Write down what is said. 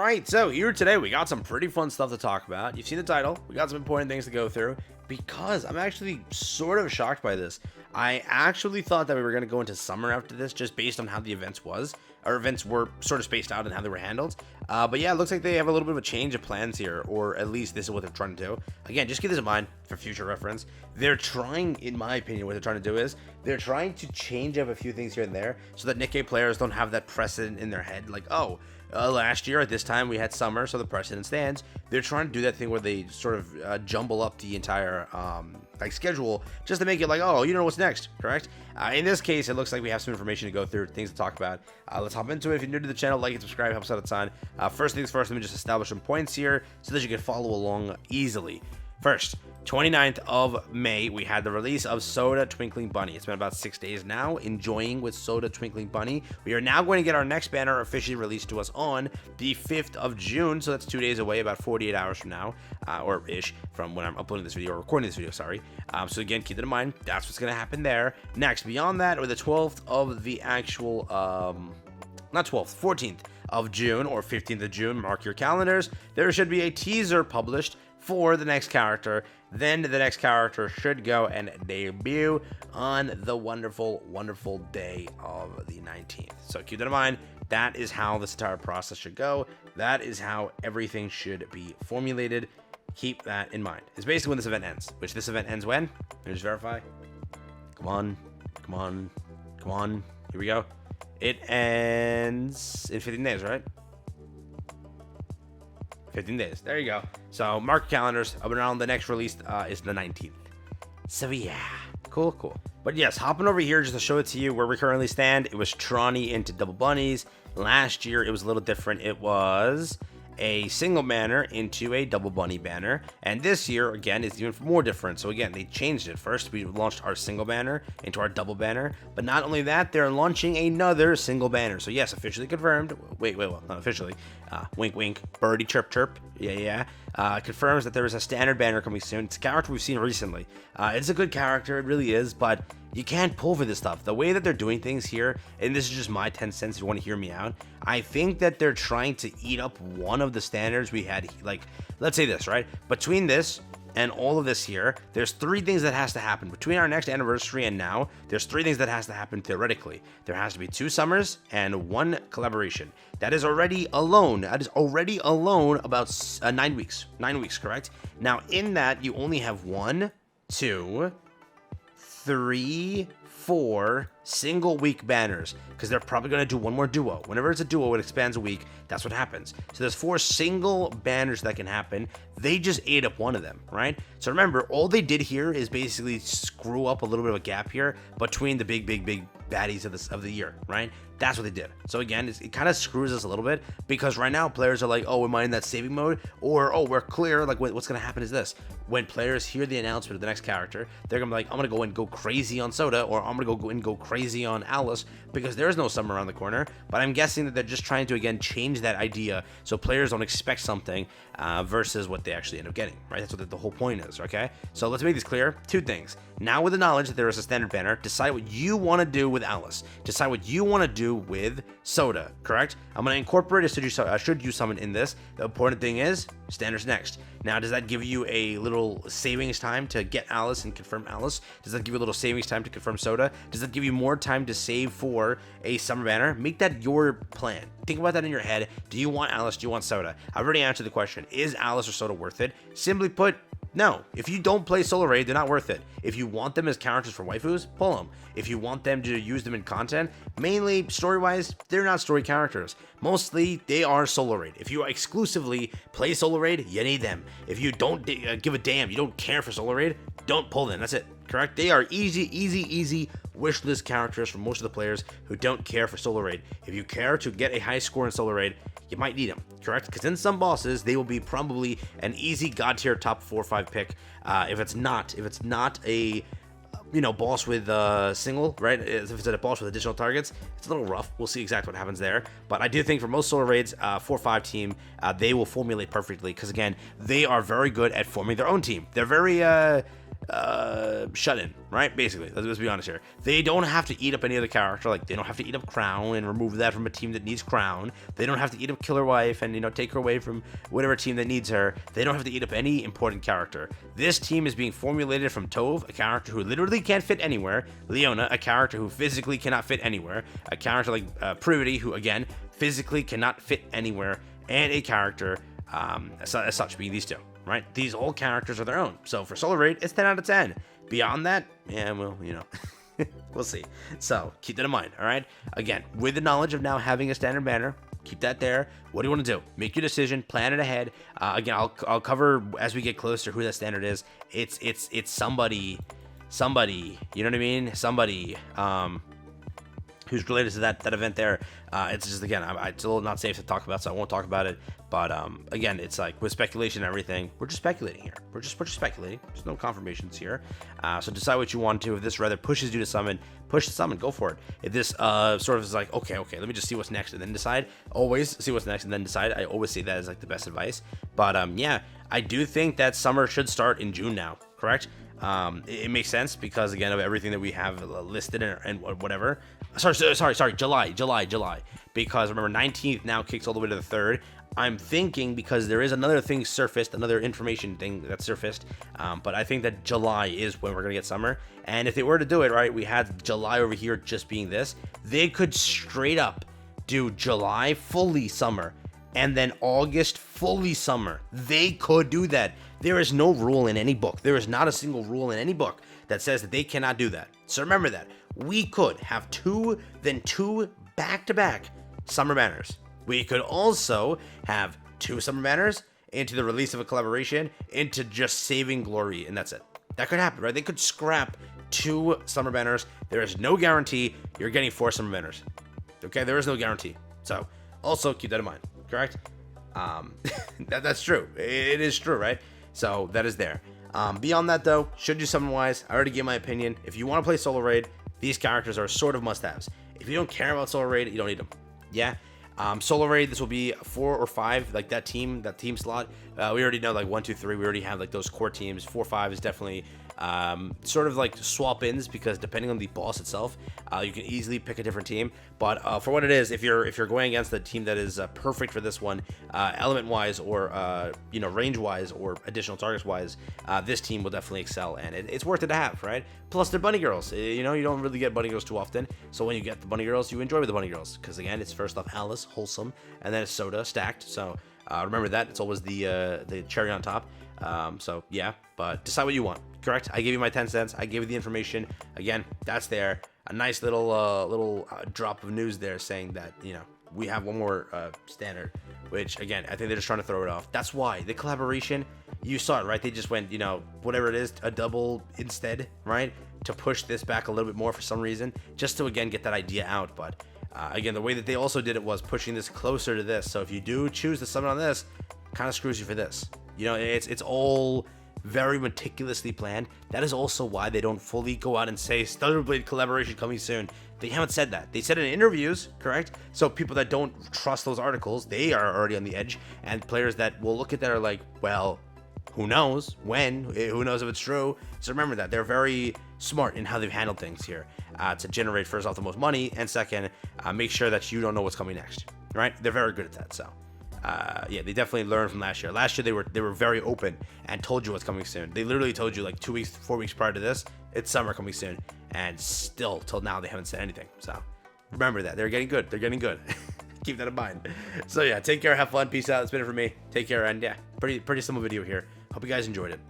Alright, so here today we got some pretty fun stuff to talk about. You've seen the title, we got some important things to go through, because I'm actually sort of shocked by this. I actually thought that we were going to go into summer after this, just based on how the events were sort of spaced out and how they were handled. But yeah, it looks like they have a little bit of a change of plans here, or at least this is what they're trying to do. Again, just keep this in mind for future reference. They're trying, in my opinion, what they're trying to do is, they're trying to change up a few things here and there, so that Nikke players don't have that precedent in their head, like, oh, last year at this time we had summer, so the precedent stands. They're trying to do that thing where they sort of jumble up the entire schedule just to make it like, oh, you know what's next, correct? In this case, it looks like we have some information to go through, things to talk about. Let's hop into it. If you're new to the channel, like and subscribe, helps out a ton. First things first, let me just establish some points here so that you can follow along easily. First, 29th of May, we had the release of Soda Twinkling Bunny. It's been about 6 days now, enjoying with Soda Twinkling Bunny. We are now going to get our next banner officially released to us on the 5th of June, so that's 2 days away, about 48 hours from now, or ish, from when I'm uploading this video, or recording this video, sorry. So again, keep that in mind, that's what's going to happen there. Next, beyond that, or the 12th of the actual, not 12th, 14th of June, or 15th of June, mark your calendars, there should be a teaser published for the next character. Then the next character should go and debut on the wonderful, wonderful day of the 19th. So keep that in mind. That is how this entire process should go. That is how everything should be formulated. Keep that in mind. It's basically when this event ends. Which this event ends when? Let me just verify. Come on. Come on. Come on. Here we go. It ends in 15 days, right? 15 days. There you go. So mark your calendars. Up and around the next release is the 19th. So yeah, cool. But yes, hopping over here just to show it to you where we currently stand. It was Tronny into double bunnies. Last year it was a little different. It was a single banner into a double bunny banner, and this year again is even more different. So again, they changed it. First we launched our single banner into our double banner, but not only that, they're launching another single banner. So yes, officially confirmed. Well, not officially. Wink wink, birdie chirp chirp. Yeah. Confirms that there is a standard banner coming soon. It's a character we've seen recently. It's a good character, it really is, but you can't pull for this stuff. The way that they're doing things here, and this is just my 10 cents if you want to hear me out, I think that they're trying to eat up one of the standards we had. Like, let's say this, right? Between this and all of this here, there's 3 things that has to happen. Between our next anniversary and now, there's 3 things that has to happen theoretically. There has to be 2 summers and 1 collaboration. That is already alone about 9 weeks. 9 weeks, correct? Now, in that, you only have 1, 2, 3, 4 single week banners, because they're probably going to do one more duo. Whenever it's a duo, it expands a week. That's what happens. So there's 4 single banners that can happen. They just ate up one of them, right? So remember, all they did here is basically screw up a little bit of a gap here between the big baddies of the year, right? That's what they did. So again, it kind of screws us a little bit, because right now players are like, oh, am I in that saving mode? Or, oh, we're clear. Like, what's going to happen is this. When players hear the announcement of the next character, they're going to be like, I'm going to go and go crazy on Soda, or I'm going to go and go crazy on Alice, because there is no summer around the corner. But I'm guessing that they're just trying to, again, change that idea so players don't expect something versus what they actually end up getting, right? That's what the whole point is, okay? So let's make this clear. 2 things. Now, with the knowledge that there is a standard banner, decide what you want to do with Alice. Decide what you want to do with Soda, correct? I'm going to incorporate a should you summon in this. The important thing is, standards next. Now, does that give you a little savings time to get Alice and confirm Alice? Does that give you a little savings time to confirm Soda? Does that give you more time to save for a summer banner? Make that your plan. Think about that in your head. Do you want Alice? Do you want Soda? I've already answered the question. Is Alice or Soda worth it? Simply put, no. If you don't play Solo Raid, they're not worth it. If you want them as characters for waifus, pull them. If you want them to use them in content, mainly story-wise, they're not story characters. Mostly, they are Solo Raid. If you exclusively play Solo Raid, you need them. If you don't give a damn, you don't care for Solo Raid, don't pull them. That's it. Correct? They are easy wish list characters for most of the players who don't care for Solo Raid. If you care to get a high score in Solo Raid, you might need them, correct? Because in some bosses, they will be probably an easy god tier top 4 or 5 pick. If it's not a boss with single, right? If it's a boss with additional targets, it's a little rough. We'll see exactly what happens there. But I do think for most Solo Raids, 4-5 team, they will formulate perfectly, because again, they are very good at forming their own team. They're very shut in, right? Basically, let's be honest here. They don't have to eat up any other character. Like, they don't have to eat up Crown and remove that from a team that needs Crown. They don't have to eat up Killer Wife and, you know, take her away from whatever team that needs her. They don't have to eat up any important character. This team is being formulated from Tove, a character who literally can't fit anywhere, Leona, a character who physically cannot fit anywhere, a character like Privity, who, again, physically cannot fit anywhere, and a character as such, being these two. Right? These all characters are their own. So for Solar Raid, it's 10 out of 10. Beyond that, yeah, well, you know, we'll see. So keep that in mind, all right? Again, with the knowledge of now having a standard banner, keep that there. What do you want to do? Make your decision, plan it ahead. Again, I'll cover as we get closer who that standard is. It's somebody, you know what I mean? Somebody, who's related to that event there. It's just, again, it's a little not safe to talk about, so I won't talk about it. But again, it's like with speculation and everything, we're just speculating here. We're just speculating. There's no confirmations here. So decide what you want to. If this rather pushes you to summon, push the summon, go for it. If this sort of is like, okay, let me just see what's next and then decide. Always see what's next and then decide. I always say that as like the best advice. But yeah, I do think that summer should start in June now, correct? It makes sense because, again, of everything that we have listed and whatever. Sorry, July. Because remember, 19th now kicks all the way to the 3rd. I'm thinking because there is another thing surfaced, another information thing that surfaced. But I think that July is when we're going to get summer. And if they were to do it, right, we had July over here just being this. They could straight up do July fully summer and then August fully summer. They could do that. There is no rule in any book. There is not a single rule in any book that says that they cannot do that. So remember that. We could have two back-to-back summer banners. We could also have 2 summer banners into the release of a collaboration into just saving glory, and that's it. That could happen, right? They could scrap 2 summer banners. There is no guarantee you're getting 4 summer banners. Okay, there is no guarantee. So also keep that in mind, correct? That's true. It is true, right? So that is there. Beyond that, though, should you summon wise? I already gave my opinion. If you want to play Solar Raid, these characters are sort of must-haves. If you don't care about Solar Raid, you don't need them. Yeah. Solar Raid, this will be 4 or 5, like that team slot. We already know like 1, 2, 3. We already have like those core teams. 4, 5 is definitely sort of like swap-ins because depending on the boss itself, you can easily pick a different team. But for what it is, if you're going against the team that is perfect for this one, element-wise or range-wise or additional targets-wise, this team will definitely excel, and it's worth it to have, right? Plus, they're bunny girls. You don't really get bunny girls too often, so when you get the bunny girls, you enjoy with the bunny girls because again, it's first off Alice, wholesome, and then it's Soda stacked. So remember that it's always the cherry on top. So yeah, but decide what you want. Correct? I gave you my 10 cents. I gave you the information. Again, that's there. A nice little drop of news there saying that, we have one more standard, which again, I think they're just trying to throw it off. That's why the collaboration, you saw it, right? They just went, whatever it is, a double instead, right? To push this back a little bit more for some reason, just to again get that idea out. But again, the way that they also did it was pushing this closer to this. So if you do choose to summon on this, kind of screws you for this. It's all very meticulously planned. That is also why they don't fully go out and say Stellar Blade collaboration coming soon. They haven't said that. They said it in interviews, correct? So people that don't trust those articles, they are already on the edge. And players that will look at that are like, well, who knows when? Who knows if it's true? So remember that. They're very smart in how they've handled things here to generate, first off, the most money, and second, make sure that you don't know what's coming next, right? They're very good at that, so. Yeah, they definitely learned from last year. Last year they were very open and told you what's coming soon. They literally told you like 2 weeks, 4 weeks prior to this, it's summer coming soon, and still till now they haven't said anything. So remember that they're getting good. Keep that in mind. So yeah, take care, have fun, peace out. That's been it for me. Take care, and yeah, pretty simple video here. Hope you guys enjoyed it.